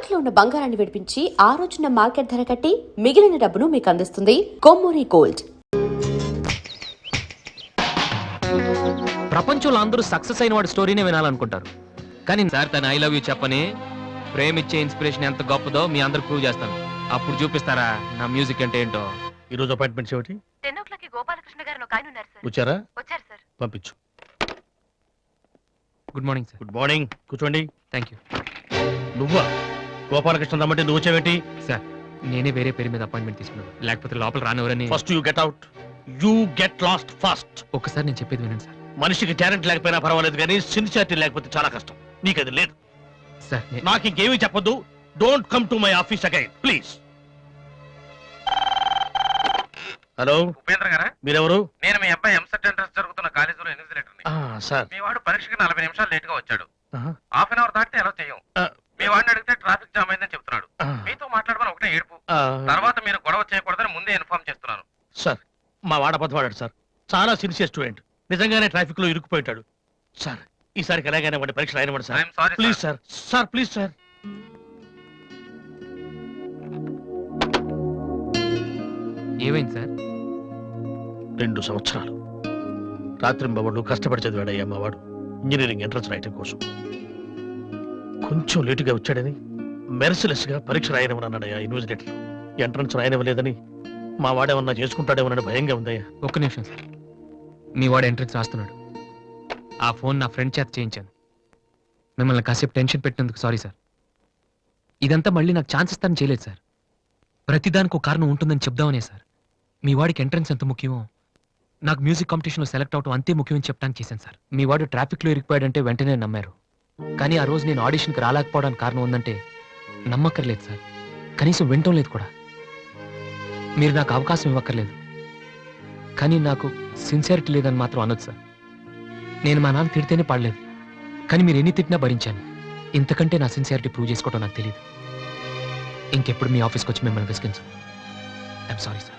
తాకట్లో ఉన్న బంగారాన్ని విడిపించి ఆ రోజున మార్కెట్ ధర కట్టి మిగిలిన డబ్బును మీకు అందిస్తుంది కొమ్మూరి గోల్డ్. ప్రపంచంలో అందరూ సక్సెస్ అయిన వాడి స్టోరీనే వినాలనుకుంటారు, కానీ సార్ తన ఐ లవ్ యూ చెప్పని ప్రేమిచ్చే ఇన్స్పిరేషన్ ఎంత గొప్పదో మీ అందరు ప్రూవ్ చేస్తాను. అప్పుడు చూపిస్తారా నా మ్యూజిక్ అంటే ఏంటో. ఈ రోజు అపాయింట్మెంట్స్ ఏమిటి? 10 o'clock గోపాలకృష్ణ గారు ఒక ఆయన ఉన్నారు సార్. వచ్చారా? వచ్చారు సార్. పంపించు. Good morning sir. Good morning, కూర్చోండి. Thank you. నువ్వా గోపాలకృష్ణ రమ్మంటే నువ్వు వచ్చావేంటి? సార్ నేనే వేరే పేరు మీద అపాయింట్మెంట్ తీసుకున్నాను, లేకపోతే లోపల రానివరని. First you get out. You get last first. ఒక్కసారి నేను చెప్పేది వినండి సార్. మనిషికి టాలెంట్ లేకపోయినా పర్వాలేదు, కానీ సిన్సియారిటీ లేకపోతే చాలా కష్టం. నీకు అది లేదు. సార్ నాకు ఇంకేమీ చెప్పొద్దు. Don't come to my office again please. Hello Upendra గారా? మీరెవరు? నేను మీ అబ్బాయి ఎంసెట్ ఎంట్రన్స్ జరుగుతున్న కాలేజీలో ఇన్విజిలేటర్ని. సార్ మీ వాడు పరీక్షకి 40 నిమిషాలు లేట్ గా వచ్చాడు. హాఫ్ అన్ అవర్ దాటితే ఎలా చేయం. మీ వాడిని అడిగితే ట్రాఫిక్ జామ్ అయిందని చెప్తున్నాడు. మీతో మాట్లాడమని ఒకటే ఏడుపు. తర్వాత మీరు గొడవ చేయకూడదని ముందే ఇన్ఫార్మ్ చేస్తున్నాను. సార్ మా వాడ అబద్ధపడ్డాడు సార్. చాలా సిన్సియర్ స్టూడెంట్. నిజంగానే ట్రాఫిక్ లో ఇరుక్కుపోయింటాడు సార్. ఈసారికి ఎలాగైనా వాడి పరీక్షలు అయినవ్వండి sir. I'm sorry please sir. Sir please sir. ఏమైంది సార్? 2 సంవత్సరాలు రాత్రింబవళ్ళు కష్టపడి చదివాడయ్యా మా వాడు ఇంజనీరింగ్ ఎంట్రన్స్ రాయటం కోసం. కొంచెం లేటుగా వచ్చాడని మెర్సిలెస్ గా పరీక్ష రాయనివ్వనన్నాడయ్యా ఇన్విజిలేటర్. ఎంట్రన్స్ రాయనివ్వలేదని మా వాడేమన్నా చేసుకుంటాడేమోనని భయంగా ఉందయ్యా. ఒక్క నిమిషం సార్. మీ వాడు ఎంట్రన్స్ రాస్తున్నాడు. ఆ ఫోన్ నా ఫ్రెండ్ చేత చేయించాను. మిమ్మల్ని కాసేపు టెన్షన్ పెట్టినందుకు సారీ సార్. ఇదంతా మళ్ళీ నాకు ఛాన్స్ ఇస్తానని చేయలేదు సార్. ప్రతిదానికి ఒక కారణం ఉంటుందని చెప్దామనే సార్. మీ వాడికి ఎంట్రన్స్ ఎంత ముఖ్యమో నాకు మ్యూజిక్ కాంపిటీషన్లో సెలెక్ట్ అవడం అంతే ముఖ్యమని చెప్పడానికి చేశాను సార్. మీ వాడు ట్రాఫిక్లో ఇరికిపోయాడంటే వెంటనే నమ్మారు, కానీ ఆ రోజు నేను ఆడిషన్కి రాలేకపోవడానికి కారణం ఉందంటే నమ్మక్కర్లేదు సార్. కనీసం వినటం లేదు కూడా. మీరు నాకు అవకాశం ఇవ్వక్కర్లేదు, కానీ నాకు సిన్సియారిటీ లేదని మాత్రం అనొచ్చు సార్. నేను మా నాన్న తిడితేనే పాడలేదు, కానీ మీరు ఎన్ని తిట్టినా భరించాను. ఇంతకంటే నా సిన్సియారిటీ ప్రూవ్ చేసుకోవడం నాకు తెలియదు. ఇంకెప్పుడు మీ ఆఫీస్కి వచ్చి మిమ్మల్ని విసిగించు. I'm sorry sir.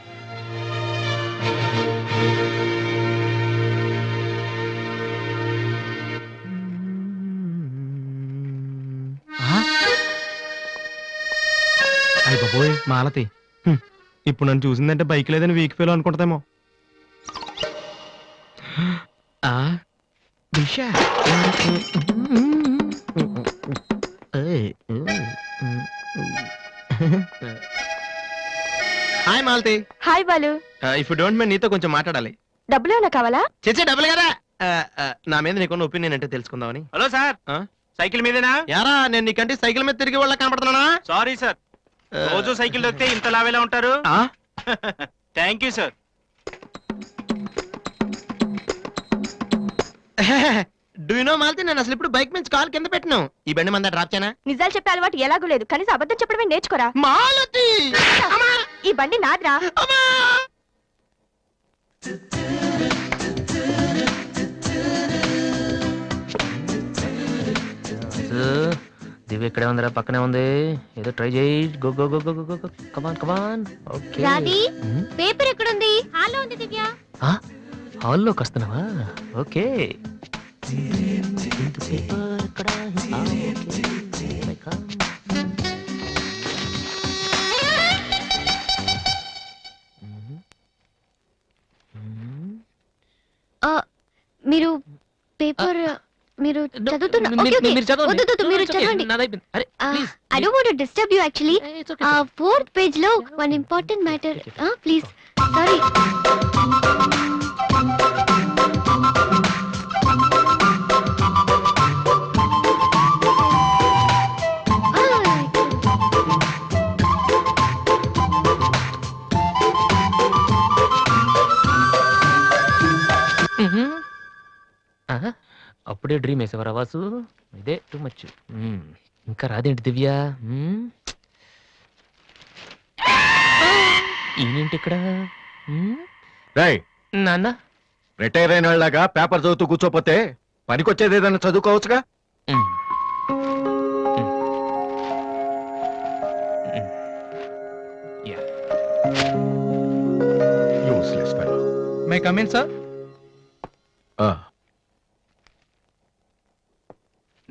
అయ్య బాబోయ్ మాలతి, ఇప్పుడు నన్ను చూసిందంటే బైక్ లేదని వీక్ ఫీల్ అనుకుంటుందేమో. Hi Malathi. Hi Balu. If you don't mind నీతో కొంచెం మాట్లాడాలి. డబ్బులు ఏమైనా కావాలా? చేసే డబ్బులు కదా. నా మీద నీకున్న ఒపీనియన్ అంటే తెలుసుకుందామని. హలో సార్, సైకిల్ మీదేనా? యారా నేను నీకంటే సైకిల్ మీద తిరిగి వాళ్ళ కనపడుతున్నానా? సారీ సార్, రోజు సైకిల్ దొరికితే ఇంత లావేలా ఉంటారు. Thank you sir. Do you know Malathi, నేను అసలు ఇప్పుడు బైక్ నుంచి కాల్ కింద పెట్టినావు. ఈ బండి మంద డ్రాప్ చేయనా? నిజాలు చెప్పే అలవాటు ఎలాగూ లేదు, కనీసం అబద్ధం చెప్పడమే నేర్చుకోరా. మాలతి ఈ బండి నాదిరా. దివ్య ఇక్కడే ఉందిరా, పక్కనే ఉంది. ఏదో ట్రై చేయి. Go go go go go go. Come on come on. Okay. Radhi, paper ఎక్కడ ఉంది? హాల్లో ఉంది దివ్య. హాల్లోకి వస్తున్నావా? ఓకే. పేపర్ ఇక్కడ. మీరు పేపర్ మీరు చదువుతున్నా? మీరు చదవండి. I don't want to disturb you actually. 4th page లో one important matter. Please. Sorry. అప్పుడే డ్రీమ్ వేసేవారా వాసు? ఇదే టూ మచ్. ఇంకా రాదేంటి దివ్య? ఈయనేంటి ఇక్కడ? నాన్న రిటైర్ అయిన వాళ్ళగా పేపర్ చదువుతూ కూర్చోపోతే పనికొచ్చేది ఏదైనా చదువుకోవచ్చుగా. May come in sir.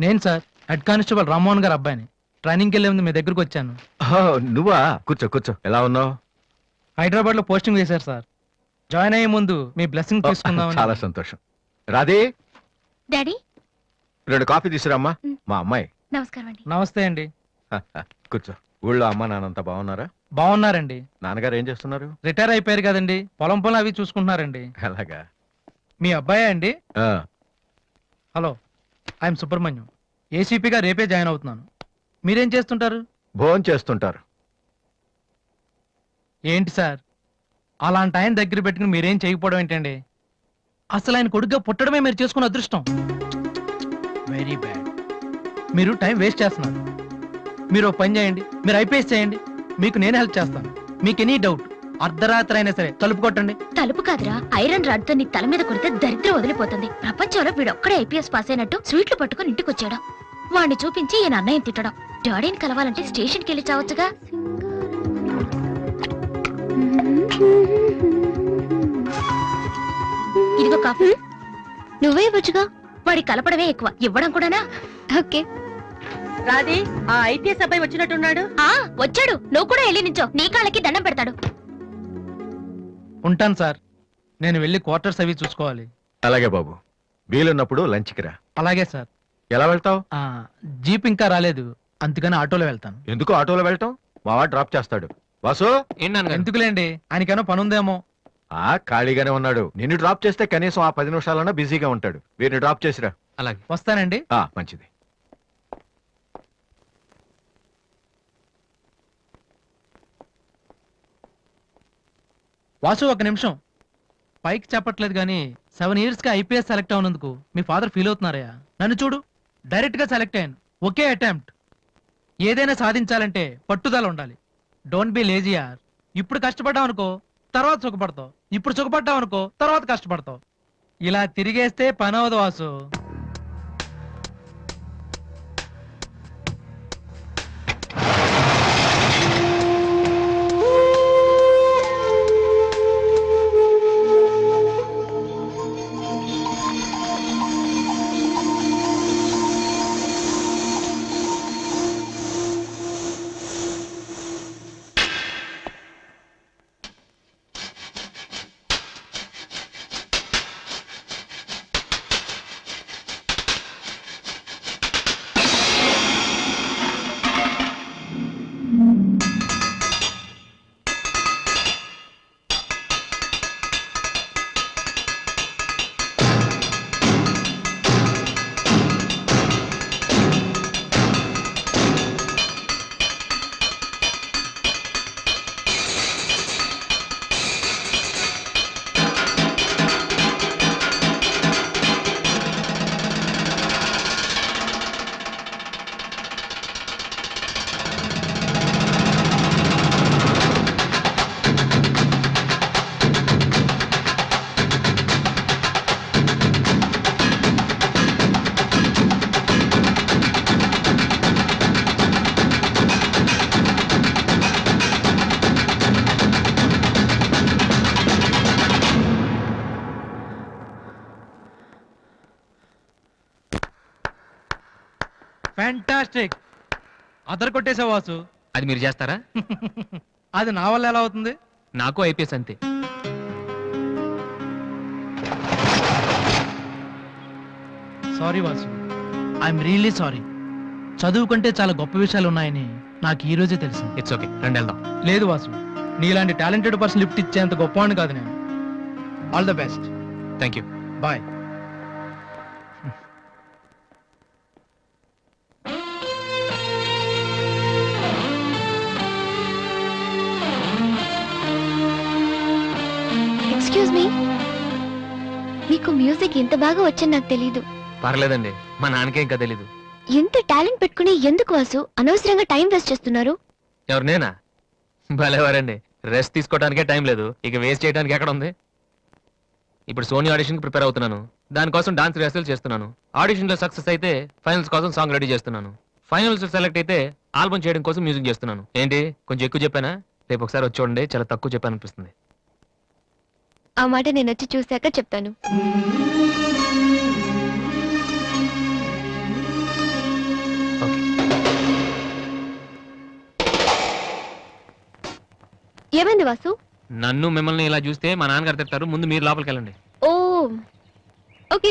నేను సార్ హెడ్ కానిస్టేబుల్ రామ్మోహన్ గారు అబ్బాయిని. ట్రైనింగ్కి వెళ్ళే ముందు మీ దగ్గరకు వచ్చాను. ఓ, నువ్వా? కూర్చో కూర్చో. ఎలా ఉన్నావు? హైదరాబాద్ లో పోస్టింగ్ వేశారు సార్. జాయిన్ అయ్యే ముందు మీ బ్లెస్సింగ్ తీసుకుందామని. చాలా సంతోషం. రాధే, డాడీ 2 కాఫీ తీసుకురామ్మా. మా అమ్మాయి. నమస్కారం అండి. నమస్తే అండి. కూర్చో. ఊళ్ళో అమ్మ నాన్నంతా బాగున్నారా? బాగున్నారండి. నాన్నగారు ఏం చేస్తున్నారు? రిటైర్ అయిపోయారు కదండి, పొలం పొలం అవి చూసుకుంటున్నారండి. అలాగా. మీ అబ్బాయే అండి? ఆ, హలో, ఐఎమ్ సుబ్రహ్మణ్యం. ఏసీపీగా రేపే జాయిన్ అవుతున్నాను. మీరేం చేస్తుంటారు? భోజనం చేస్తుంటారు. ఏంటి సార్, అలాంటి ఆయన దగ్గర పెట్టుకుని మీరేం చేయకపోవడం ఏంటండి? అసలు ఆయన కొడుగ్గా పుట్టడమే మీరు చేసుకున్న అదృష్టం. Very bad. మీరు టైం వేస్ట్ చేస్తున్నారు. మీరు ఓ పని చేయండి, మీరు ఐపీఎస్ చేయండి, మీకు నేను హెల్ప్ చేస్తాను. మీకు ఎనీ డౌట్ అర్ధరాత్రి అయినా సరే తలుపు కొట్టండి. తలుపు కాదురా, ఐరన్ రాడ్ తో నీ తల మీద కొడితే దరిద్రం వదిలిపోతుంది. ప్రపంచంలో వీడొక్కడే ఐపీఎస్ పాస్ అయినట్టు స్వీట్లు పట్టుకుని ఇంటికి వచ్చాడు. వాడిని చూపించి ఈయన అన్నయ్య తిట్టడం. డాడీని కలవాలంటే స్టేషన్కి వెళ్ళి చావచ్చుగా. ఇదిగో కాఫీ. నువ్వే ఇవ్వచ్చుగా. వాడి కలపడమే ఎక్కువ, ఇవ్వడం కూడానా? ఓకే. రాధే, ఆ ఐపీఎస్ అబ్బాయి వచ్చినట్టున్నాడు. వచ్చాడు. నువ్వు కూడా వెళ్ళి నించో, నీ కాళ్ళకి దండం పెడతాడు. ఉంటాను సార్, నేను వెళ్ళి క్వార్టర్స్ అవి చూసుకోవాలి. అలాగే బాబు. వీలున్నప్పుడు లంచ్కి రా. అలాగే సార్. ఎలా వెళ్తావు? జీప్ ఇంకా రాలేదు, అందుకని ఆటోలో వెళ్తాను. ఎందుకు ఆటోలో వెళ్ళటం? మావాడు డ్రాప్ చేస్తాడు. వాసు, ఏంటి నాన్నగారు? ఎందుకులేండి, ఆయనకేమో పనుందేమో. ఖాళీగానే ఉన్నాడు. నిన్ను డ్రాప్ చేస్తే కనీసం ఆ 10 నిమిషాలన్నా బిజీగా ఉంటాడు. వీరిని డ్రాప్ చేసిరా. అలాగే. వస్తానండి. మంచిది. వాసు, ఒక నిమిషం. పైకి చెప్పట్లేదు కానీ 7 years గా ఐపీఎస్ సెలెక్ట్ అవునందుకు మీ ఫాదర్ ఫీల్ అవుతున్నారయ్యా. నన్ను చూడు, డైరెక్ట్ గా సెలెక్ట్ అయ్యాను. ఒకే అటెంప్ట్. ఏదైనా సాధించాలంటే పట్టుదల ఉండాలి. డోంట్ బి లేజీ యార్. ఇప్పుడు కష్టపడ్డావు అనుకో, తర్వాత సుఖపడతావు. ఇప్పుడు సుఖపడ్డావు అనుకో, తర్వాత కష్టపడతావు. ఇలా తిరిగేస్తే పని అవదు వాసు. ఫ్యాంటాస్టిక్. అదర్ కొట్టేసావు వాసు. అది మీరు చేస్తారా? అది నా వల్ల ఎలా అవుతుంది? నాకు ఐపీఎస్ అంతే. Sorry Vasu, I'm really sorry. చదువు కంటే చాలా గొప్ప విషయాలు ఉన్నాయని నాకు ఈ రోజే తెలిసింది. ఇట్స్ ఓకే, రండి వెళ్దాం. లేదు వాసు, నీలాంటి టాలెంటెడ్ పర్సన్ లిఫ్ట్ ఇచ్చేంత గొప్పవాడిని కాదు నేను. All the best. Thank you. Bye. Excuse me, మీకు మ్యూజిక్ ఇంత బాగా వచ్చని నాకు తెలీదు. పర్లేదండి, మా నాన్నకే ఇంకా తెలీదు. ఎంత టాలెంట్ పెట్టుకుని ఎందుకు వాసు అనవసరంగా టైం వేస్ట్ చేస్తున్నారు? ఎవరు, నేనా? భలేవారండి, రెస్ట్ తీసుకోవడానికే టైం లేదు, ఇక వేస్ట్ చేయడానికి ఎక్కడ ఉంది? ఇప్పుడు సోనీ ఆడిషన్ కి ప్రిపేర్ అవుతున్నాను. దానికోసం డాన్స్ రిహర్సల్ చేస్తున్నాను. ఆడిషన్ లో సక్సెస్ అయితే ఫైనల్స్ కోసం సాంగ్ రెడీ చేస్తున్నాను. ఫైనల్స్ సెలెక్ట్ అయితే ఆల్బమ్ చేయడం కోసం మ్యూజిక్ చేస్తున్నాను. ఏంటి, కొంచెం ఎక్కువ చెప్పానా? రేపు ఒకసారి వచ్చి చూడండి, చాలా తక్కువ చెప్పాను అనిపిస్తుంది. ఆ మాట నేను వచ్చి చూశాక చెప్తాను. ఓకే. ఏమైంది వాసు? నన్ను మిమ్మల్ని ఇలా చూస్తే మా నాన్నగారు తిడతారు. ముందు మీరు లోపలికి వెళ్ళండి. ఓ ఓకే.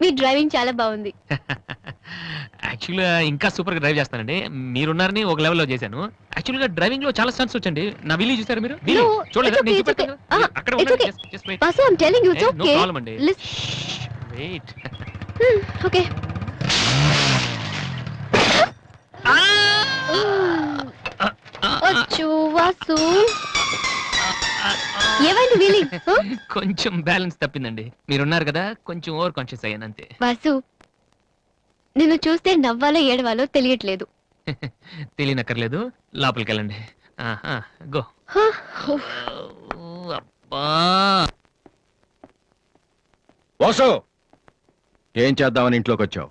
మీ డ్రైవింగ్ చాలా బాగుంది. యాక్చువల్గా ఇంకా సూపర్ గా డ్రైవ్ చేస్తానండి. మీరున్నారని ఒక లెవెల్లో చేశాను. యాక్చువల్గా డ్రైవింగ్ లో చాలా స్టన్స్ వచ్చండి. నా విల్లి చూసారు మీరు? విల్లి No, చూడలేదా? it's okay, నేను it's చూపెడతాను. okay. అక్కడ It's ఉండండి. okay. Just wait. Vasu, I'm telling you, it's No okay. problem అండి. Wait. ఓకే. అచ్చో వాసు, ఏమైంది వీలి? కొంచెం బ్యాలెన్స్ తప్పిందండి. మీరున్నారు కదా, కొంచెం ఓవర్ కాన్షియస్ అయ్యాను అంతే. వాసు, నిన్ను చూస్తే నవ్వాలో ఏడవాలో తెలియట్లేదు. తెలియనక్కర్లేదు, లోపలికి వెళ్ళండి. గో. అబ్బా, వాసు ఏం చేద్దామని ఇంట్లోకి వచ్చావు?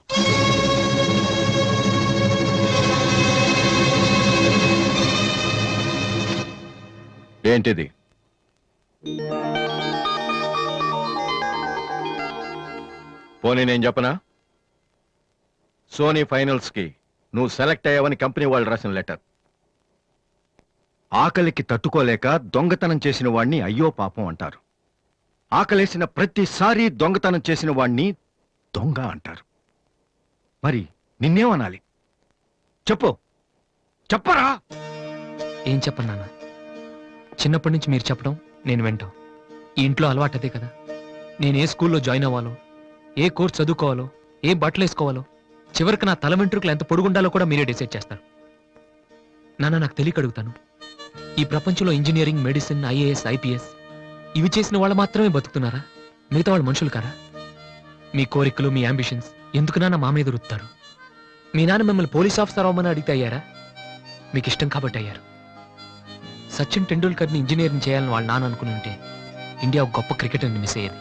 ఏంటిది? పోనీ నేను చెప్పనా? సోనీ ఫైనల్స్ కి నువ్వు సెలెక్ట్ అయ్యావని కంపెనీ వాళ్ళు రాసిన లెటర్. ఆకలికి తట్టుకోలేక దొంగతనం చేసిన వాణ్ణి అయ్యో పాపం అంటారు. ఆకలేసిన ప్రతిసారి దొంగతనం చేసిన వాణ్ణి దొంగ అంటారు. మరి నిన్నేమనాలి? చెప్పు, చెప్పరా? ఏం చెప్పను నాన్న. చిన్నప్పటి నుంచి మీరు చెప్పడం నేను వింటాం. ఈ ఇంట్లో అలవాటు అదే కదా. నేను ఏ స్కూల్లో జాయిన్ అవ్వాలో, ఏ కోర్స్ చదువుకోవాలో, ఏ బట్టలు వేసుకోవాలో, చివరికి నా తల వెంట్రుకలు ఎంత పొడుగుండాలో కూడా మీరే డిసైడ్ చేస్తారు. నాన్న, నాకు తెలియక అడుగుతాను, ఈ ప్రపంచంలో ఇంజనీరింగ్, మెడిసిన్, ఐఏఎస్, ఐపీఎస్ ఇవి చేసిన వాళ్ళు మాత్రమే బతుకుతున్నారా? మిగతా వాళ్ళు మనుషులు కారా? మీ కోరికలు, మీ అంబిషన్స్ ఎందుకు నాన్న మా మీద రుత్తారు? మీ నాన్న మిమ్మల్ని పోలీస్ ఆఫీసర్ అవ్వమని అడిగితే అయ్యారా? మీకు ఇష్టం కాబట్టి అయ్యారు. సచిన్ టెండూల్కర్ని ఇంజనీరింగ్ చేయాలని వాళ్ళ నాన్న అనుకుని ఉంటే ఇండియా ఒక గొప్ప క్రికెటర్ని మిస్ అయ్యేది.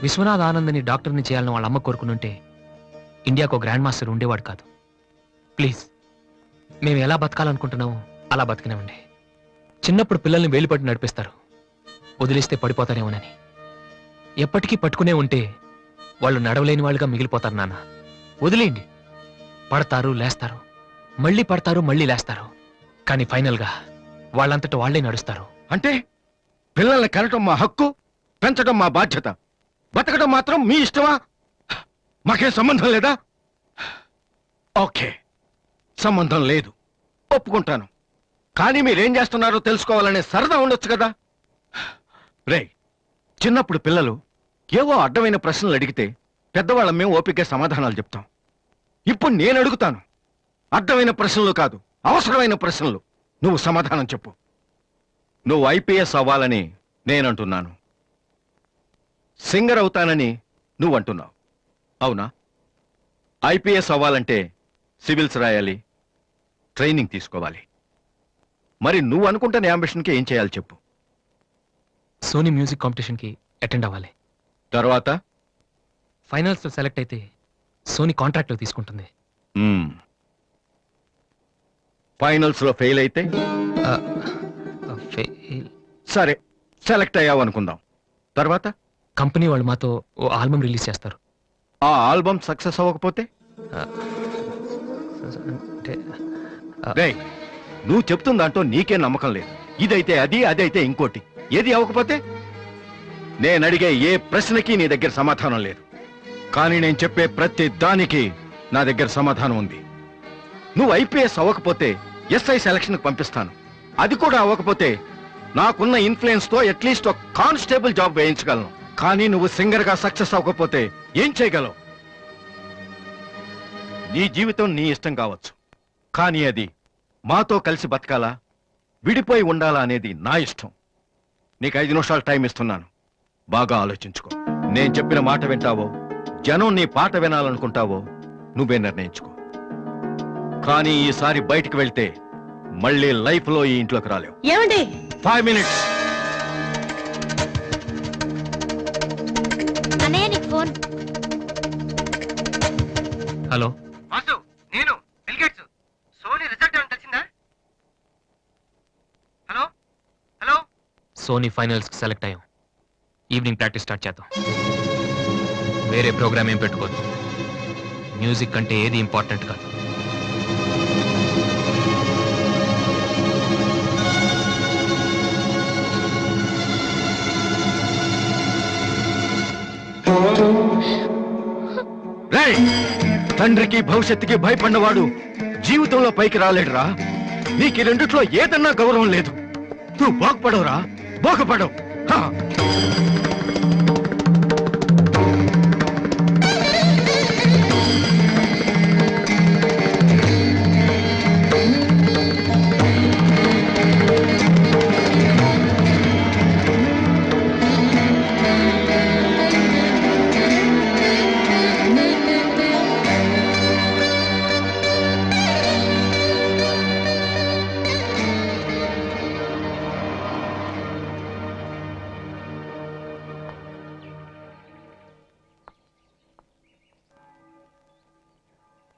విశ్వనాథ్ ఆనంద్ని డాక్టర్ని చేయాలని వాళ్ళ అమ్మ కోరుకుని ఉంటే ఇండియాకు ఒక గ్రాండ్ మాస్టర్ ఉండేవాడు కాదు. ప్లీజ్, మేము ఎలా బతకాలనుకుంటున్నామో అలా బతికినామండి. చిన్నప్పుడు పిల్లల్ని వేలుపట్టి నడిపిస్తారు, వదిలేస్తే పడిపోతారేమోనని. ఎప్పటికీ పట్టుకునే ఉంటే వాళ్ళు నడవలేని వాళ్ళుగా మిగిలిపోతారు నాన్న. వదిలేయండి, పడతారు, లేస్తారు, మళ్ళీ పడతారు, మళ్ళీ లేస్తారు. కానీ ఫైనల్గా వాళ్ళంతట వాళ్లే నడుస్తారు. అంటే పిల్లల్ని కనటం మా హక్కు, పెంచడం మా బాధ్యత, బతకడం మాత్రం మీ ఇష్టమా? మాకేం సంబంధం లేదా? ఓకే, సంబంధం లేదు, ఒప్పుకుంటాను. కానీ మీరేం చేస్తున్నారో తెలుసుకోవాలనే సరదా ఉండొచ్చు కదా. రే, చిన్నప్పుడు పిల్లలు ఏవో అడ్డమైన ప్రశ్నలు అడిగితే పెద్దవాళ్ళం మేము ఓపికగా సమాధానాలు చెప్తాం. ఇప్పుడు నేను అడుగుతాను, అడ్డమైన ప్రశ్నలు కాదు, అవసరమైన ప్రశ్నలు. నువ్వు సమాధానం చెప్పు. నువ్వు ఐపీఎస్ అవ్వాలని నేనంటున్నాను, సింగర్ అవుతానని నువ్వంటున్నావు. అవునా? ఐపీఎస్ అవ్వాలంటే సివిల్స్ రాయాలి, ట్రైనింగ్ తీసుకోవాలి. మరి నువ్వు అనుకుంటున్న అంబిషన్కి ఏం చేయాలి చెప్పు. సోనీ మ్యూజిక్ కాంపిటీషన్కి అటెండ్ అవ్వాలి. తర్వాత ఫైనల్స్లో సెలెక్ట్ అయితే సోనీ కాంట్రాక్ట్లో తీసుకుంటుంది. ఫైనల్స్ లో ఫెయిల్ అయితే ఫెయిల్. సరే, సెలెక్ట్ అయ్యావు అనుకుందాం. తర్వాత కంపెనీ వాళ్ళు మాతో ఓ ఆల్బమ్ రిలీజ్ చేస్తారు. ఆ ఆల్బమ్ సక్సెస్ అవ్వకపోతే? అంటే రేయ్, నువ్వు చెప్తున్న దాంట్లో నీకే నమ్మకం లేదు. ఇదైతే అది, అదైతే ఇంకోటి. ఏది అవ్వకపోతే? నేను అడిగే ఏ ప్రశ్నకి నీ దగ్గర సమాధానం లేదు. కానీ నేను చెప్పే ప్రతి దానికి నా దగ్గర సమాధానం ఉంది. నువ్వు ఐపీఎస్ అవ్వకపోతే ఎస్ఐ సెలక్షన్ పంపిస్తాను. అది కూడా అవ్వకపోతే నాకున్న ఇన్ఫ్లుయెన్స్ తో అట్లీస్ట్ ఒక కానిస్టేబుల్ జాబ్ వేయించగలను. కానీ నువ్వు సింగర్ గా సక్సెస్ అవ్వకపోతే ఏం చేయగలవు? నీ జీవితం నీ ఇష్టం కావచ్చు, కానీ అది మాతో కలిసి బతకాలా, విడిపోయి ఉండాలా అనేది నా ఇష్టం. నీకు 5 నిమిషాలు టైం ఇస్తున్నాను, బాగా ఆలోచించుకో. నేను చెప్పిన మాట వింటావో, జనం నీ పాట వినాలనుకుంటావో నువ్వే నిర్ణయించుకో. కానీ ఈసారి బయటికి వెళ్తే మళ్ళీ లైఫ్ లో ఈ ఇంట్లోకి రాలేవు. ఏమండి? 5 మినిట్స్. అన్నయ్య, నీకు ఫోన్. హలో వాసు, నేను బిల్ గేట్స్. సోనీ రిజల్ట్ ఏమైనా తెలిసిందా? Hello hello. సోనీ ఫైనల్స్కి సెలెక్ట్ అయ్యాం. ఈవినింగ్ ప్రాక్టీస్ స్టార్ట్ చేద్దాం. వేరే ప్రోగ్రామ్ ఏం పెట్టుకోవద్దు. మ్యూజిక్ అంటే ఏది ఇంపార్టెంట్ కాదు. తండ్రికి భవిష్యత్తుకి భయపడినవాడు జీవితంలో పైకి రాలేడురా. నీకు ఈ రెండిట్లో ఏదన్నా గౌరవం లేదు. నువ్వు బాగుపడవురా, బాగుపడవు. హా.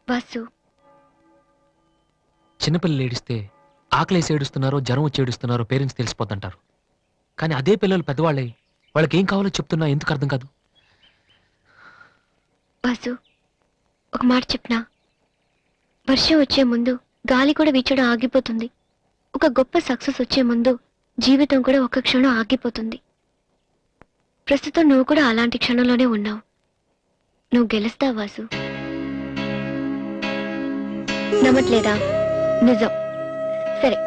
వాసు, చిన్నపిల్లలు ఏడిస్తే ఆకలేసి ఏడుస్తున్నారో జ్వరం వచ్చి ఏడుస్తున్నారో పేరెంట్స్ తెలిసిపోద్దంటారు. కానీ అదే పిల్లలు పెద్దవాళ్ళై వాళ్ళకి ఏం కావాలో చెప్తున్నా ఎందుకు అర్థం కాదు? వాసు, ఒక మాట చెప్పనా? వర్షం వచ్చే ముందు గాలి కూడా వీచడం ఆగిపోతుంది. ఒక గొప్ప సక్సెస్ వచ్చే ముందు జీవితం కూడా ఒక క్షణం ఆగిపోతుంది. ప్రస్తుతం నువ్వు కూడా అలాంటి క్షణంలోనే ఉన్నావు. నువ్వు గెలుస్తావు వాసు. నమ్మట్లేదా? నిజం. సరే,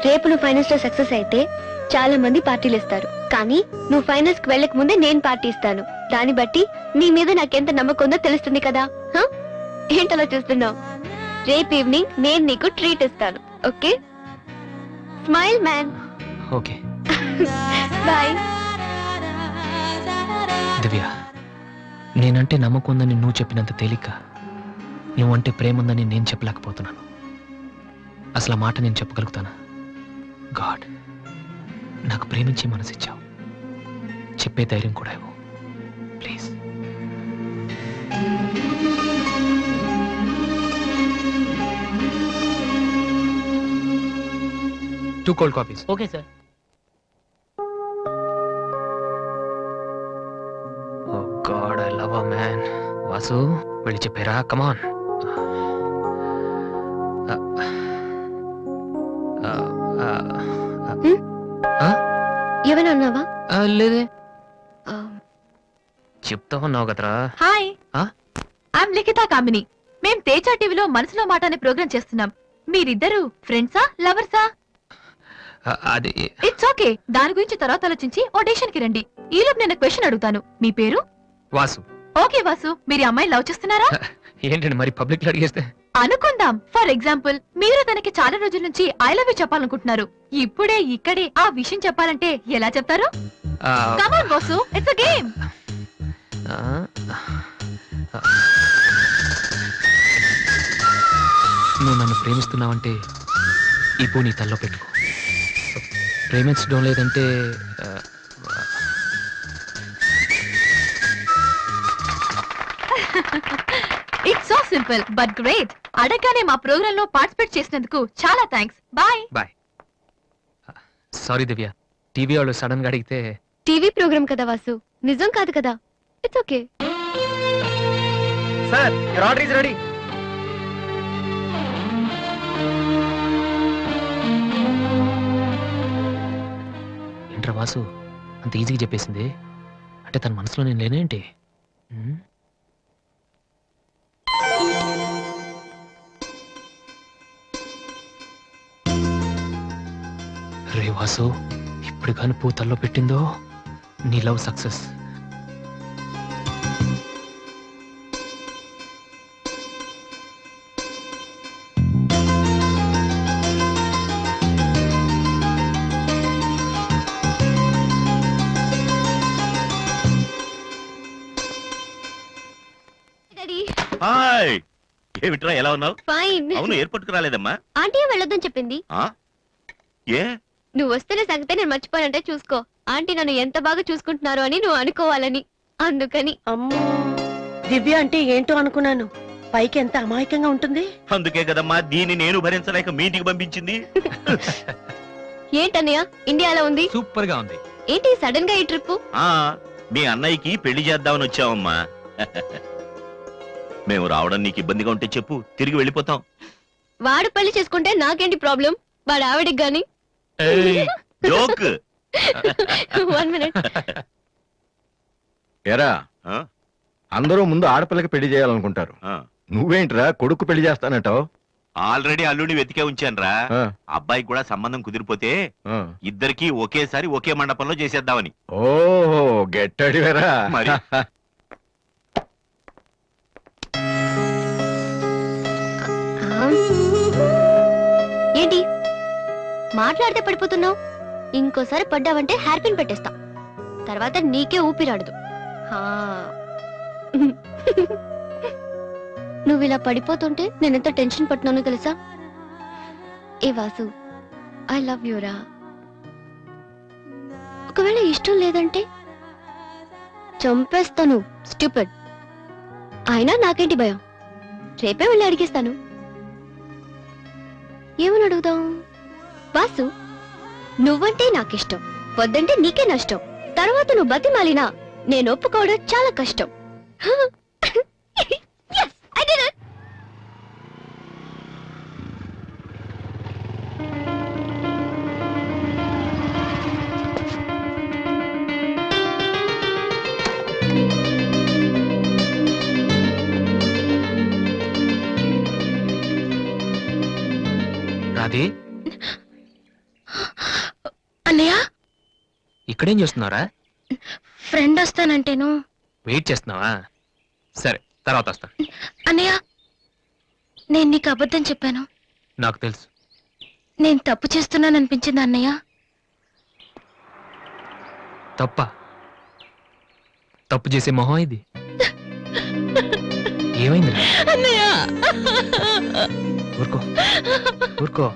రేపు నువ్వు ఫైనల్స్ లో సక్సెస్ అయితే చాలా మంది పార్టీలు ఇస్తారు. కానీ నువ్వు ఫైనల్స్ కి వెళ్ళక ముందే నేను పార్టీ ఇస్తాను. దాన్ని బట్టి నీ మీద నాకెంత నమ్మకం ఉందో తెలుస్తుంది కదా. హ? ఏంటలా చూస్తున్నావు? రేపు ఈవినింగ్ నేను నీకు ట్రీట్ ఇస్తాను. Okay? Smile man. Okay bye. Divya, నేనంటే నమ్మకం ఉందని నువ్వు చెప్పినంత తేలిక నువ్వంటే ప్రేమ ఉందని నేను చెప్పలేకపోతున్నాను. అసలు ఆ మాట నేను చెప్పగలుగుతానా? గాడ్, నాకు ప్రేమించే మనసిచ్చావు. చెప్పే ధైర్యం కూడా ఇవ్వు please. Two cold coffees. Okay sir. Oh god, I love a man. Vasu, వెళ్ళి చెప్పారా? కమాన్. ఏమైనా అన్నావా? లేదే, చెప్తా ఉన్నావు కదరా. హాయ్, ఆ? ఐఎమ్ లిఖితా కామిని. మేం తేజ టీవీలో మనసులో మాట అనే ప్రోగ్రామ్ చేస్తున్నాం. మీరిద్దరు ఫ్రెండ్సా, లవర్సా? అది ఇట్స్ ఓకే, దాని గురించి తర్వాత ఆలోచించి ఆడిషన్ కి రండి. ఈలోపు నేను క్వశ్చన్ అడుగుతాను. మీ పేరు? వాసు. ఓకే వాసు, మీరు ఈ అమ్మాయి లవ్ చేస్తున్నారా? ఏంటండి మరి పబ్లిక్ లో అడిగేస్తే? అనుకుందాం, ఫర్ ఎగ్జాంపుల్ మీరు తనకి చాలా రోజుల నుంచి ఐ లవ్ యూ చెప్పాలనుకుంటున్నారు. ఇప్పుడే ఇక్కడే ఆ విషయం చెప్పాలంటే ఎలా చెప్తారు? కమాన్ బాసు, ఇట్స్ అ గేమ్. నువ్వు నన్ను ప్రేమిస్తున్నావంటే ఈ పూ నీ తల్లో పెట్టుకో. ప్రేమించడం లేదంటే it's so simple but great. అడగగానే మా ప్రోగ్రామ్ లో పార్టిసిపేట్ చేసినందుకు చాలా థ్యాంక్స్. బాయ్. బాయ్. సారీ దివ్య, టీవీ వాళ్ళు సడన్ గా అడిగితే. టీవీ ప్రోగ్రామ్ కదా వాసు, నిజం కాదు కదా. It's okay. Sir, your order is ready. ఏంట్రా వాసు, అంత ఈజీగా చెప్పేసింది? అంటే తన మనసులో నేను లేనేంటి? రే వాసు, ఇప్పుడు కానీ పూతల్లో పెట్టిందో నీ లవ్ సక్సెస్. హాయ్, ఏమిట్రా ఎలా ఉన్నావు? ఫైన్. అవును, ఎయిర్పోర్ట్ కు రాలేదమ్మా? ఆంటీ వెళ్ళొద్దని చెప్పింది. ఆ? ఏ? నువ్వు వస్తేనే సంగతే నేను మర్చిపోయానంటే చూసుకో. ఆంటీ నన్ను ఎంత బాగా చూసుకుంటున్నారో అని నువ్వు అనుకోవాలని, అందుకని. అమ్మో, దివ్య అంటే ఏంటో అనుకున్నాను. పైకి ఎంత అమాయకంగా ఉంటుంది. అందుకే కదమ్మా దీన్ని నేను భరించలేక మీ ఇంటికి పంపించింది. ఏంటన్నయ్య ఇండియాలో ఉంది? సూపర్ గా ఉంది. ఏంటి సడన్ గా ఈ ట్రిప్? ఆ, మీ అన్నయ్యకి పెళ్లి చేద్దామని వచ్చావమ్మా. మేము రావడం నీకు ఇబ్బందిగా ఉంటే చెప్పు, తిరిగి వెళ్ళిపోతాం. వాడు పెళ్లి చేసుకుంటే నాకేంటి ప్రాబ్లం? వాడు ఆవిడికి గాని. జోక్. 1 minute. ఎరా, ఆ? అందరూ ముందు ఆడపిల్లకి పెళ్లి చేయాలనుకుంటారు. ఆ. నువ్వేంట్రా కొడుకు పెళ్లి చేస్తానంటావు? ఆల్రెడీ అల్లుడిని వెతికే ఉంచానురా. అబ్బాయికి కూడా సంబంధం కుదిరిపోతే ఇద్దరికి ఒకేసారి ఒకే మండపంలో చేసేద్దామని. ఓహో గెట్టడివేరా మరి. ఏంటి మాట్లాడితే పడిపోతున్నావు? ఇంకోసారి పడ్డావంటే హెయిర్ పిన్ పెట్టేస్తా. తర్వాత నీకే ఊపిరాడదు. నువ్వు ఇలా పడిపోతుంటే నేనెంత టెన్షన్ పట్టినానో తెలుసా? ఏ వాసు, ఐ లవ్ యూరా. ఒకవేళ ఇష్టం లేదంటే చంపేస్తాను. స్టూపిడ్. అయినా నాకేంటి భయం? రేపే వెళ్ళి అడిగేస్తాను. ఏమని అడుగుదాం? వాసు, నువ్వంటే నాకిష్టం, వద్దంటే నీకే నష్టం. తర్వాత నువ్వు బతిమాలినా నేను ఒప్పుకోవడం చాలా కష్టం. Yes, I did it. Radhe, అన్నయ్య, ఇక్కడేం చేస్తున్నారా? ఫ్రెండ్ వస్తానంటేను. వెయిట్ చేస్తున్నావా? సరే, తర్వాత వస్తా. అన్నయ్య, నేను నీకు అబద్ధం చెప్పాను. నాకు తెలుసు. నేను తప్పు చేస్తున్నాను అనిపించింది అన్నయ్య. తప్పు చేసే మొహం ఇది. ఏమైంది? ఊరుకో ఊరుకో.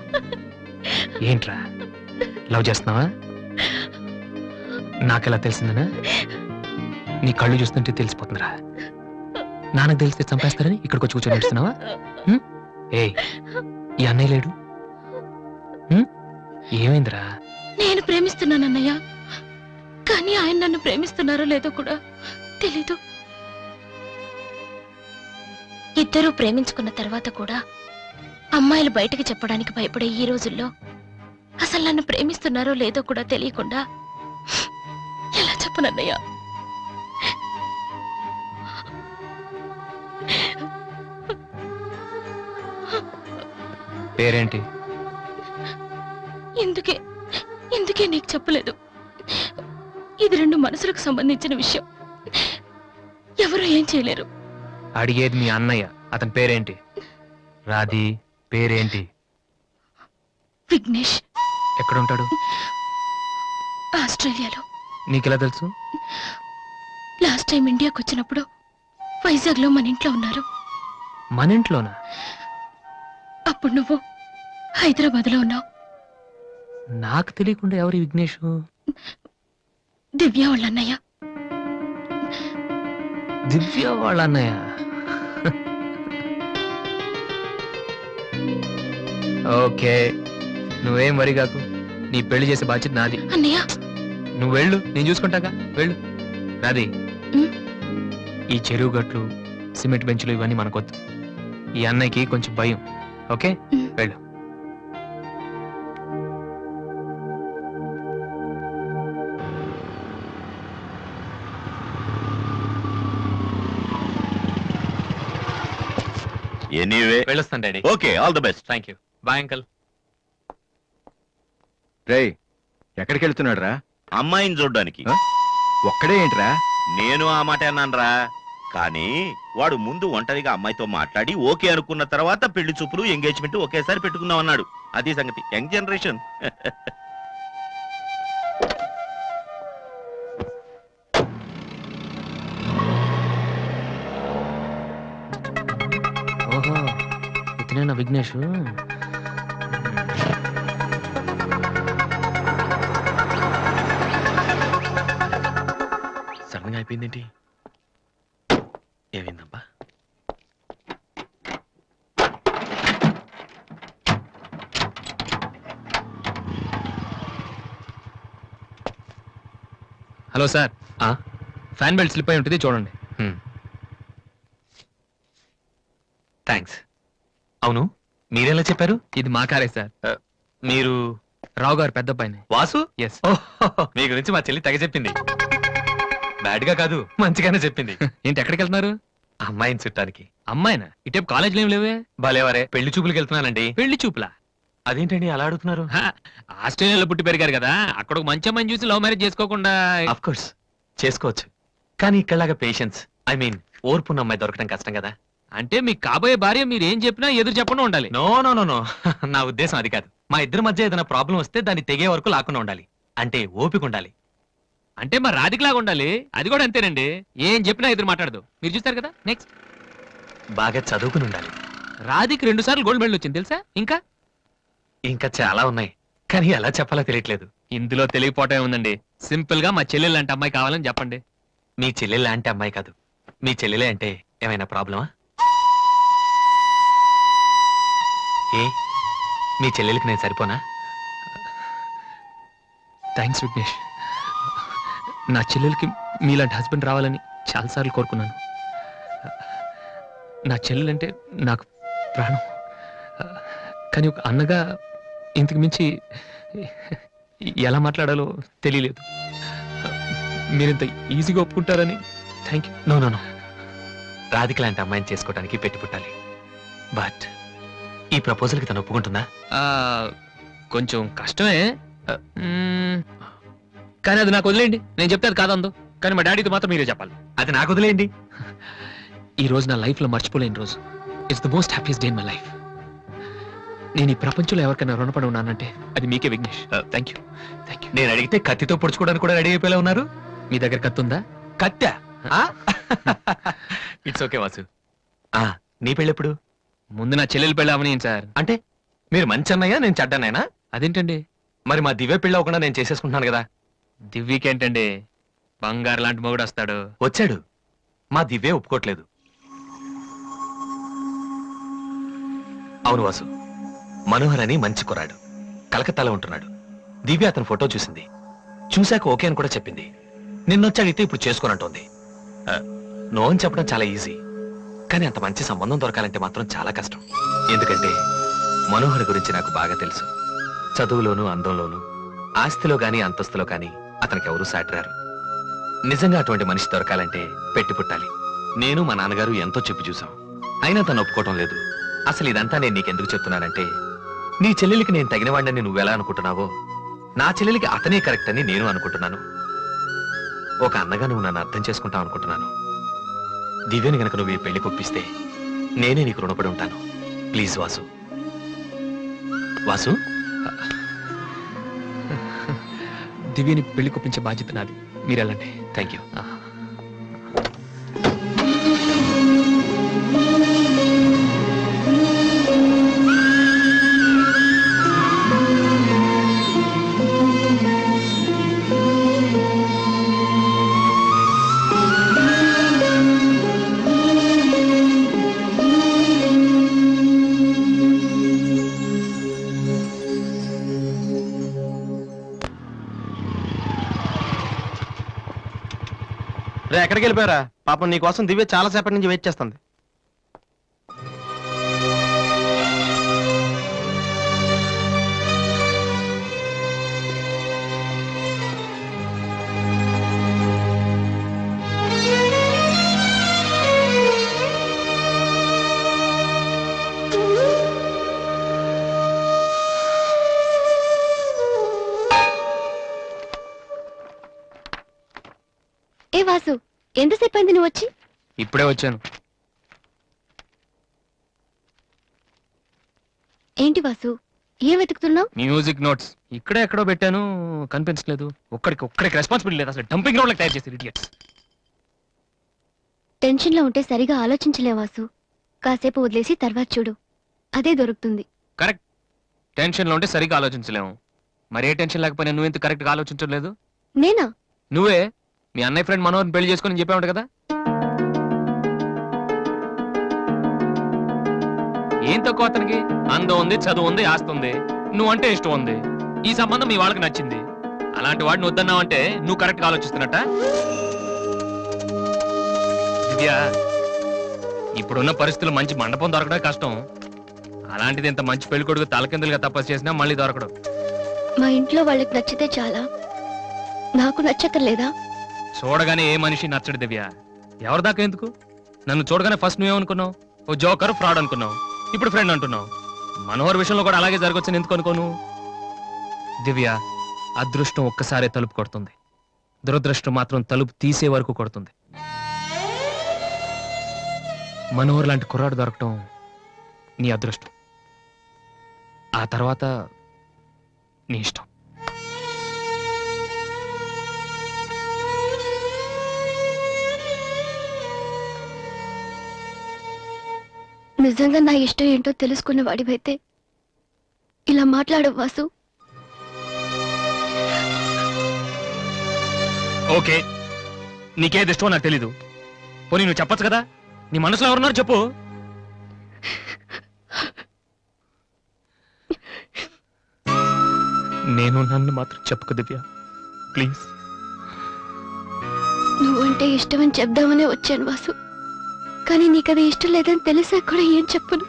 ఏంట్రా, లవ్ చేస్తున్నావా? నాకెలా తెలిసిందనా? నీ కళ్ళు చూస్తుంటే తెలిసిపోతుందిరా. నాన్నకు తెలిస్తే చంపేస్తారని ఇక్కడికి వచ్చి కూర్చొని నడుస్తున్నావా? ఏయ్, ఈ అన్నయ్య లేడు. ఏమైందిరా? నేను ప్రేమిస్తున్నాను అన్నయ్య, కానీ ఆయన నన్ను ప్రేమిస్తున్నారో లేదో కూడా తెలీదు. ఇద్దరూ ప్రేమించుకున్న తర్వాత కూడా అమ్మాయిలు బయటకు చెప్పడానికి భయపడే ఈ రోజుల్లో అసలు నన్ను ప్రేమిస్తున్నారో లేదో కూడా తెలియకుండా ఎలా చెప్పనన్నయ్య? పేరేంటి? ఎందుకే నీకు చెప్పలేదు. ఇది రెండు మనసులకు సంబంధించిన విషయం. ఎవరు ఏం చేయలేరు. అడిగేది మీ అన్నయ్య. అతని పేరేంటి? రాధి పేరేంటి? విఘ్నేష్. ఎక్కడుంటాడు? ఆస్ట్రేలియాలో. నీకెలా తెలుసు? లాస్ట్ టైం ఇండియాకి వచ్చినప్పుడు వైజాగ్ లో మన ఇంట్లో ఉన్నారు. మన ఇంట్లోనా? అప్పుడు నువ్వు హైదరాబాద్ లో ఉన్నావు. నాకు తెలియకుండా ఎవరి విఘ్నేష్? దివ్య వాళ్ళ అన్నయ్య. దివ్య వాళ్ళ అన్నయ్య. ఓకే, నువ్వేం వరి కాకు. నీ పెళ్లి చేసే బాధ్యత నాది. అన్నయ్య, నువ్వు వెళ్ళు, నేను చూసుకుంటాగా. వెళ్ళు రాధి. ఈ చెరువు గట్లు, సిమెంట్ బెంచ్లు ఇవన్నీ మనకొద్దు. ఈ అన్నయ్యకి కొంచెం భయం. ఓకే, వెళ్ళు. ఎనీవే వెళ్ళొస్తాను daddy. Okay, all the best. Thank you. Bye uncle. రేయ్, ఎక్కడికి వెళ్తున్నాడు రా? అమ్మాయిని చూడ్డానికి. ఒక్కడే ఏంట్రా? నేను ఆ మాట అన్నానురా. కానీ వాడు ముందు ఒంటరిగా అమ్మాయితో మాట్లాడి ఓకే అనుకున్న తర్వాత పెళ్లి చూపులు, ఎంగేజ్మెంట్ ఒకేసారి పెట్టుకుందాం అన్నాడు. అది సంగతి. Young generation. ఓహో, ఇతనేనా విఘ్నేష్? సడన్ గా అయిపోయిందేంటి? ఏమైందబ్బా? Hello sir, fan belt slip అయి ఉంటుంది, చూడండి. థ్యాంక్స్. అవును, మీరెలా చెప్పారు? ఇది మా కారే సార్. మీరు రావు గారు పెద్ద పైన వాసు? ఎస్. మీ గురించి మా చెల్లి తెగ చెప్పింది. బ్యాడ్ గా కాదు, మంచిగానే చెప్పింది. ఏంటి, ఎక్కడికి వెళ్తున్నారు? అమ్మాయిని చుట్టానికి. అమ్మాయినా? ఇటేపు కాలేజీలో ఏం లేవే. భలేవరే, పెళ్లి చూపులకు వెళ్తున్నానండి. పెళ్లి చూపులా? అదేంటండి అలా అడుగుతున్నారు? ఆస్ట్రేలియాలో పుట్టి పెరిగారు కదా, అక్కడ ఒక మంచి అమ్మాయిని చూసి లవ్ మ్యారేజ్ చేసుకోకుండా? ఆఫ్ కోర్స్ చేసుకోవచ్చు, కానీ ఇక్కడలాగా పేషెన్స్, ఐ మీన్ ఓర్పున్న అమ్మాయి దొరకడం కష్టం కదా. అంటే మీకు కాబోయే భార్య మీరు ఏం చెప్పినా ఎదురు చెప్పకుండా ఉండాలి. నో నో నో నో, నా ఉద్దేశం అది కాదు. మా ఇద్దరి మధ్య ఏదైనా ప్రాబ్లం వస్తే దాన్ని తెగే వరకు లాకుండా ఉండాలి. అంటే ఓపిక ఉండాలి. అంటే మా రాధికలాగా ఉండాలి. అది కూడా అంతేనండి, ఏం చెప్పినా ఎదురు మాట్లాడదు. మీరు చూస్తారు కదా. నెక్స్ట్, బాగా చదువుకుని ఉండాలి. రాధికి 2 సార్లు గోల్డ్ మెడల్ వచ్చింది తెలుసా? ఇంకా ఇంకా చాలా ఉన్నాయి, కానీ ఎలా చెప్పాలో తెలియట్లేదు. ఇందులో తెలియపోవటం ఉందండి. సింపుల్ గా మా చెల్లెలు లాంటి అమ్మాయి కావాలని చెప్పండి. మీ చెల్లెలు లాంటి అమ్మాయి కాదు, మీ చెల్లెలే అంటే ఏమైనా ప్రాబ్లమా? ఏ మీ చెల్లెలకి నేను సరిపోనా? థ్యాంక్స్ విఘ్నేష్. నా చెల్లెలకి మీలాంటి హస్బెండ్ రావాలని చాలాసార్లు కోరుకున్నాను. నా చెల్లెలంటే నాకు ప్రాణం. కానీ ఒక అన్నగా ఇంతకు మించి ఎలా మాట్లాడాలో తెలియలేదు. మీరింత ఈజీగా ఒప్పుకుంటారని thank you. No no no, Radhika లాంటి అమ్మాయిని చేసుకోవడానికి పెట్టి పుట్టాలి. బట్ ఈ ప్రపోజల్కి తను ఒప్పుకుంటుందా? కొంచెం కష్టమే, కానీ అది నాకు వదిలేయండి. నేను చెప్తే అది కాదందు, కానీ మా డాడీతో మాత్రం మీరే చెప్పాలి. అది నాకు వదిలేయండి. ఈ రోజు నా లైఫ్ లో మర్చిపోలేని రోజు. It's the most happiest day in my life. నేను ఈ ప్రపంచంలో ఎవరికైనా రుణపడి ఉన్నానంటే అది మీకే Vignesh. Thank you thank you. నేను అడిగితే కత్తితో పొడుచుకోవడానికి కూడా రెడీ అయిపోయేలా ఉన్నారు. మీ దగ్గర కత్తి ఉందా? కత్తా? It's okay Vasu. నీ పెళ్ళెప్పుడు? ముందు నా చెల్లెలు పెళ్ళి అవని సార్. అంటే మీరు మంచి అన్నయ్య, నేను చెడ్డన్నయ్యనా? అదేంటండి? మరి మా దివ్య పెళ్ళి అవ్వకుండా నేను చేసేసుకుంటున్నాను కదా. దివ్యకేంటండి, బంగారు లాంటి మొగుడు వస్తాడు. వచ్చాడు, మా దివ్య ఒప్పుకోవట్లేదు. అవును వాసు, మనోహర్ అని మంచి కుర్రాడు, కలకత్తాలో ఉంటున్నాడు. దివ్య అతని ఫోటో చూసింది, చూశాక ఓకే అని కూడా చెప్పింది. నిన్నొచ్చి అడిగితే ఇప్పుడు చేసుకోనంటోంది. నో అని చెప్పడం చాలా ఈజీ, కానీ అంత మంచి సంబంధం దొరకాలంటే మాత్రం చాలా కష్టం. ఎందుకంటే మనోహర్ గురించి నాకు బాగా తెలుసు. చదువులోను, అందంలోను, ఆస్తిలో గాని అంతస్తులో గాని అతనికి ఎవరూ సాటిరారు. నిజంగా అటువంటి మనిషి దొరకాలంటే పెట్టి పుట్టాలి. నేను మా నాన్నగారు ఎంతో చెప్పి చూసాం, అయినా తను ఒప్పుకోవటం లేదు. అసలు ఇదంతా నేను నీకెందుకు చెప్తున్నానంటే, నీ చెల్లెలికి నేను తగినవాడిని నువ్వెలా అనుకుంటున్నావో, నా చెల్లెలికి అతనే కరెక్ట్ అని నేను అనుకుంటున్నాను. ఒక అన్నగా నువ్వు నన్ను అర్థం చేసుకుంటావు అనుకుంటున్నాను. దివ్యని గనక నువ్వు ఈ పెళ్లి కొప్పిస్తే నేనే నీకు రుణపడి ఉంటాను. ప్లీజ్ వాసు. వాసు, దివ్యని పెళ్లి కొప్పించే బాధ్యత నాది. మీరు వెళ్ళండి. Thank you. రే, ఎక్కడికి వెళ్ళిపోయారా? పాపం నీ కోసం దివ్య చాలా సేపటి నుంచి వెయిట్ చేస్తుంది. ఏ వాసు, ఎంతసేపు అయింది నువ్వు వచ్చి? ఇప్పుడే వచ్చాను. ఏంటి వాసు, ఏం వెతుకుతున్నావు? మ్యూజిక్ నోట్స్ ఇక్కడే ఎక్కడో పెట్టాను, కనిపించలేదు. ఒక్కడికి రెస్పాన్సిబిలిటీ లేదు. అసలు డంపింగ్ గ్రౌండ్ తయారు చేసి ఇడియట్స్. టెన్షన్ లో ఉంటే సరిగా ఆలోచించలే వాసు. కాసేపు వదిలేసి తర్వాత చూడు, అదే దొరుకుతుంది. కరెక్ట్. టెన్షన్ లో ఉంటే సరిగ్గా ఆలోచించలేము. మరి ఏ టెన్షన్ లేకపోయినా నువ్వెంత కరెక్ట్ గా ఆలోచించలేదు? నేనా? నువ్వే మీ అన్నయ్య ఫ్రెండ్ మనోహర్ని పెళ్లి చేసుకుని చెప్పావు కదా. ఏం తక్కువ అతనికి? అందం ఉంది, చదువు ఉంది, ఆస్తి ఉంది, నువ్వంటే ఇష్టం ఉంది. ఈ సంబంధం మీ వాళ్ళకి నచ్చింది. అలాంటి వాడిని వద్దన్నావంటే నువ్వు కరెక్ట్ గా ఆలోచిస్తున్నట్ట. దివ్య, ఇప్పుడున్న పరిస్థితులు మంచి మండపం దొరకడం కష్టం. అలాంటిది ఇంత మంచి పెళ్లి కొడుకు తలకిందులుగా తపస్సు చేసినా మళ్ళీ దొరకడం. మా ఇంట్లో వాళ్ళకి నచ్చితే చాలా, నాకు నచ్చక్కర్లేదా? చూడగానే ఏ మనిషి నచ్చడు దివ్య. ఎవరి దాకా ఎందుకు, నన్ను చూడగానే ఫస్ట్ నువ్వేమనుకున్నావు? ఓ జోకర్, ఫ్రాడ్ అనుకున్నావు. ఇప్పుడు ఫ్రెండ్ అంటున్నావు. మనోహర్ విషయంలో కూడా అలాగే జరగొచ్చని ఎందుకు అనుకోను? దివ్య, అదృష్టం ఒక్కసారే తలుపు కొడుతుంది, దురదృష్టం మాత్రం తలుపు తీసే వరకు కొడుతుంది. మనోహర్ లాంటి కుర్రాడు దొరకటం నీ అదృష్టం, ఆ తర్వాత నీ ఇష్టం. నిజంగా నా ఇష్టం ఏంటో తెలుసుకున్న వాడివైతే ఇలా మాట్లాడవు వాసు. ఓకే, నీకేది ఇష్టమో నాకు తెలీదు. పోనీ నువ్వు చెప్పొచ్చు కదా, నీ మనసులో ఎవరున్నారు చెప్పు. నేను నన్ను మాత్రం చెప్పుకు దివ్య, ప్లీజ్. నువ్వంటే ఇష్టమని చెప్దామనే వచ్చాను వాసు, కానీ నీకది ఇష్టం లేదని తెలిసా కూడా ఏం చెప్పను.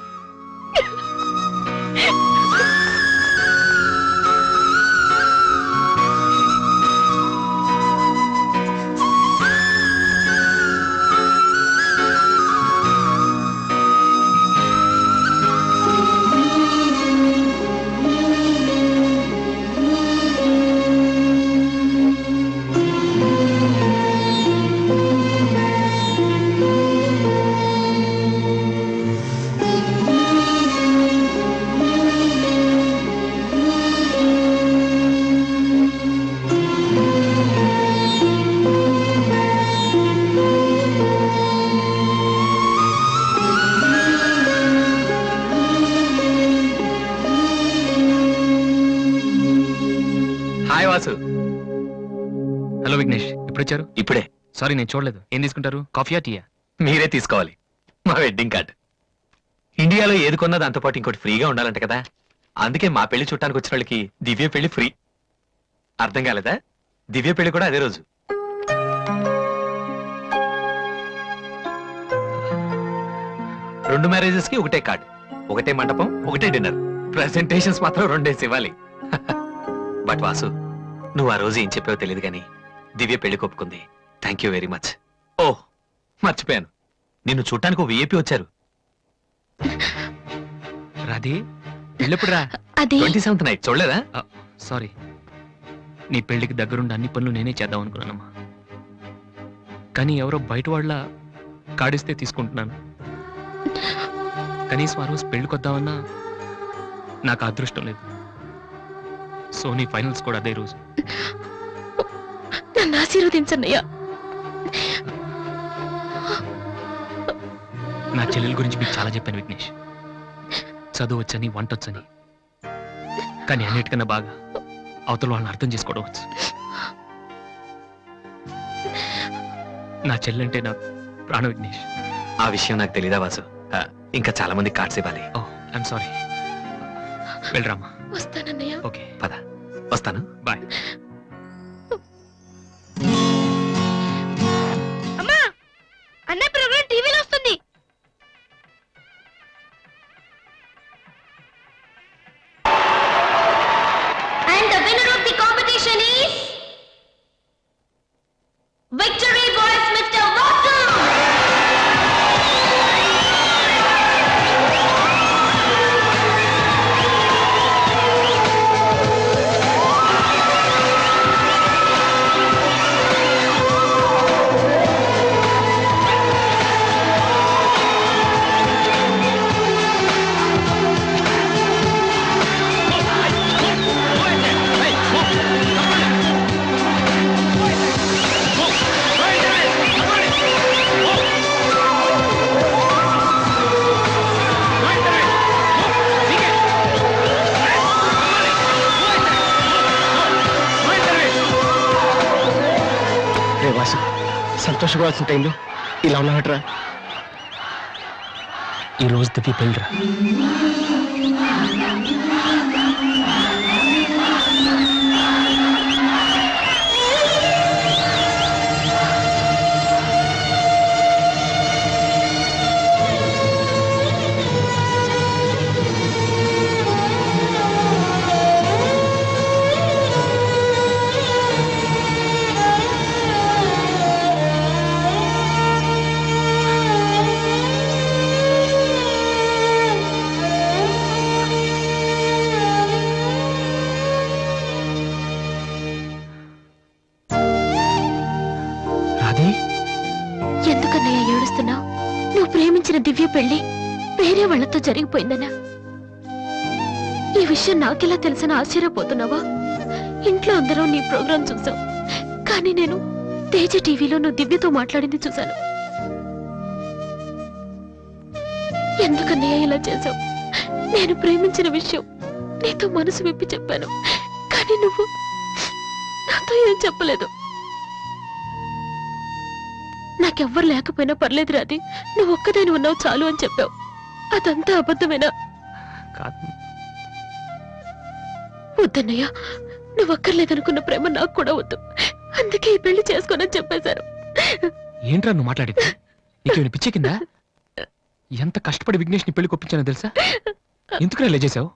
హాయ్ వాసు. హలో విఘ్నేష్, ఎప్పుడు వచ్చారు? ఇప్పుడే. సారీ, నేను చూడలేదు. ఏం తీసుకుంటారు, కాఫీయా టీయా? మీరే తీసుకోవాలి. మా వెడ్డింగ్ కార్డ్. ఇండియాలో ఏది కొన్నా దాంతో పాటు ఇంకోటి ఫ్రీగా ఉండాలంట కదా, అందుకే మా పెళ్లి చుట్టానికి వచ్చిన వాళ్ళకి దివ్య పెళ్లి ఫ్రీ. అర్థం కాలేదా? దివ్య పెళ్లి కూడా అదే రోజు. రెండు మ్యారేజెస్ కి ఒకటే కార్డ్, ఒకటే మండపం, ఒకటే డిన్నర్. ప్రెసెంటేషన్స్ మాత్రం రెండేసి ఇవ్వాలి. బట్ వాసు, నువ్వు ఆ రోజు ఏం చెప్పావో తెలియదు కానీ దివ్య పెళ్లి కొప్పుకుంది. Thank you very much. ఓ మర్చిపోయాను, నిన్ను చూడటానికి ఒక విఐపి వచ్చారు. రాధే, వెళ్ళప్పుడు రా. అది 27th నైట్ చూడలేదా? సారీ, నీ పెళ్లికి దగ్గరుండి అన్ని పనులు నేనే చేద్దాం అనుకున్నానమ్మా. కానీ ఎవరో బయట వాళ్ళ కాడిస్తే తీసుకుంటున్నాను. కనీసం ఆ రోజు పెళ్లికొద్దామన్నా నాకు అదృష్టం లేదు. సో నీ ఫైనల్స్ కూడా అదే రోజు. నన్ను ఆశీర్వదించన్నయ్యా. నా చెల్లెల గురించి మీకు చాలా చెప్పాను విఘ్నేష్. చదువు వచ్చని, వంట వచ్చని, కానీ అన్నిటికన్నా బాగా అవతల వాళ్ళని అర్థం చేసుకోవడం వచ్చు. నా చెల్లెంటే నా ప్రాణ విఘ్నేష్. ఆ విషయం నాకు తెలీదా వాసు? ఇంకా చాలా మంది కార్డ్స్ ఇవ్వాలి. ఓ ఐఎమ్ సారీ. వెళ్ళరామా. వస్తానన్నయ్య. ఓకే పద, వస్తాను. బాయ్. అమ్మా, అన్న ప్రోగ్రామ్ టీవీలో వస్తుంది. And the winner of the competition is Victory Boys Mr. Vasu. Vasu, సంతోషపడాల్సిన టైంలో ఇలా ఉన్నావట్రా. ఈ రోజు దివ్య పెళ్ళిరా. పెళ్లి వేరే వాళ్ళతో జరిగిపోయిందనా? ఈ విషయం నాకెలా తెలుసని ఆశ్చర్యపోతున్నావా? ఇంట్లో అందరం నీ ప్రోగ్రాం చూసాం, కానీ నేను తేజ టీవీలో నువ్వు దివ్యతో మాట్లాడింది చూశాను. ఎందుకన్నయ్య ఇలా చేశావు? నేను ప్రేమించిన విషయం నీతో మనసు విప్పి చెప్పాను, కానీ నువ్వు నాతో ఏం చెప్పలేదు. నాకెవ్వరు లేకపోయినా పర్లేదు రాది, నువ్వు ఒక్కదాని ఉన్నావు చాలు అని చెప్పావు. అదంతా అబద్ధమేనా? కాదు. వద్దన్నయ్య, నువ్వు అక్కర్లేదనుకున్న ప్రేమ నాకు కూడా వద్దు. అందుకే ఈ పెళ్లి చేసుకోనని చెప్పేశారు. ఏంట్రా నువ్వు మాట్లాడింది? నీకేమైనా పిచ్చే కిందా? ఎంత కష్టపడి విఘ్నేష్ని పెళ్లి కొప్పించానో తెలుసా? ఎందుకు ఇలా చేసావు?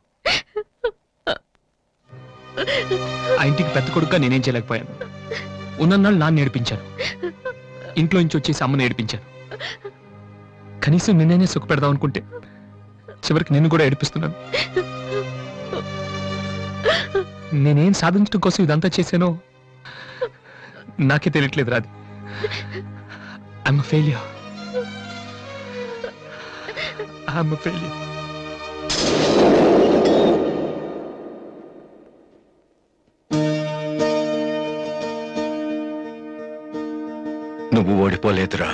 ఆ ఇంటికి పెద్ద కొడుకుగా నేనేం చేయలేకపోయాను. ఉన్నన్నాళ్ళు నాన్న నేర్పించాను, ఇంట్లో నుంచి వచ్చేసి అమ్మని ఏడిపించాను. కనీసం నిన్నే సుఖ పెడదాం అనుకుంటే చివరికి నిన్ను కూడా ఏడిపిస్తున్నాను. నేనేం సాధించడం కోసం ఇదంతా చేశానో నాకే తెలియట్లేదు Radhi. I'm failure. I'm failure. నువ్వు ఓడిపోలేదురా,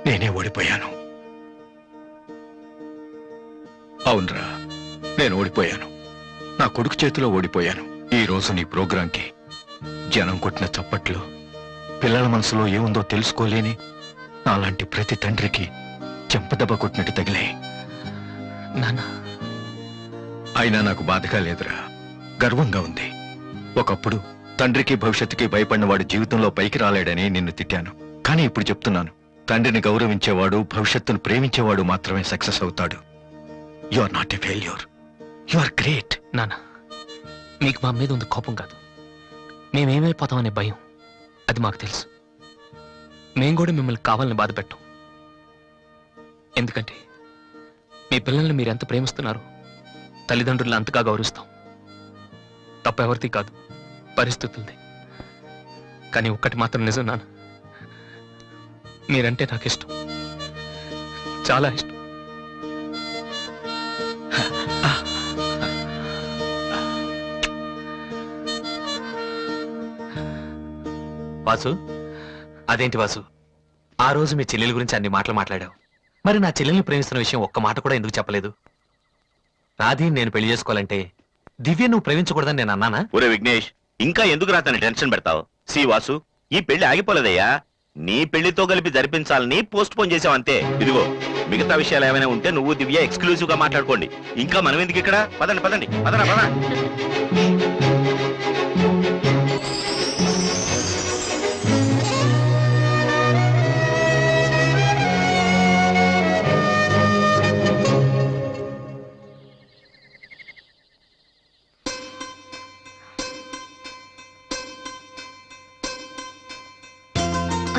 నేనే ఓడిపోయాను. అవునరా, నేను ఓడిపోయాను. నా కొడుకు చేతిలో ఓడిపోయాను. ఈ రోజు నీ ప్రోగ్రాంకి జనం కొట్టిన చప్పట్లు, పిల్లల మనసులో ఏముందో తెలుసుకోలేని నాలాంటి ప్రతి తండ్రికి చెంపదెబ్బ కొట్టినట్టు తగిలే. నాన్న, అయినా నాకు బాధగా లేదురా, గర్వంగా ఉంది. ఒకప్పుడు తండ్రికి భవిష్యత్తుకి భయపడిన వాడు జీవితంలో పైకి రాలేడని నిన్ను తిట్టాను. కానీ ఇప్పుడు చెప్తున్నాను, తండ్రిని గౌరవించేవాడు, భవిష్యత్తును ప్రేమించేవాడు మాత్రమే సక్సెస్ అవుతాడు. You are not a failure, you are great. నాన్న, నీకు మా మీద ఉంది కోపం కాదు, మేమేమైపోతామనే భయం. అది మాకు తెలుసు. మేం కూడా మిమ్మల్ని కావాలని బాధ పెట్టాం. ఎందుకంటే మీ పిల్లల్ని మీరు ఎంత ప్రేమిస్తున్నారు, తల్లిదండ్రులను అంతగా గౌరవిస్తాం. తప్పెవరిది కాదు, పరిస్థితులది. కానీ ఒక్కటి మాత్రం నిజం నాన్న, మీరంటే నాకు ఇష్టం, చాలా ఇష్టం. వాసు, అదేంటి వాసు, ఆ రోజు మీ చెల్లెల గురించి అన్ని మాటలు మాట్లాడావు. మరి నా చెల్లెల్ని ప్రేమిస్తున్న విషయం ఒక్క మాట కూడా ఎందుకు చెప్పలేదు? రాధి నేను పెళ్లి చేసుకోవాలంటే దివ్య నువ్వు ప్రేమించకూడదని నేను అన్నానా? ఒరే విఘ్నేష్, ఇంకా ఎందుకు రాతని టెన్షన్ పెడతావు? సి వాసు, ఈ పెళ్లి ఆగిపోలేదయ్యా. నీ పెళ్లితో కలిపి జరిపించాలని పోస్ట్ పోన్ చేసావంతే. ఇదిగో మిగతా విషయాలు ఏమైనా ఉంటే నువ్వు దివ్య ఎక్స్క్లూజివ్ గా మాట్లాడుకోండి. ఇంకా మనం ఎందుకు ఇక్కడ? పదండి పదండి, పదరా పద.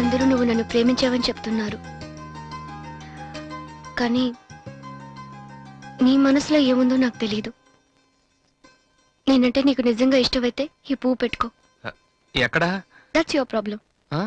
అందరూ నువ్వు నన్ను ప్రేమించావని చెప్తున్నారు, కానీ నీ మనసులో ఏముందో నాకు తెలీదు. నేనంటే నీకు నిజంగా ఇష్టమైతే ఈ పువ్వు పెట్టుకో. ఎక్కడా? That's your problem. ఆ?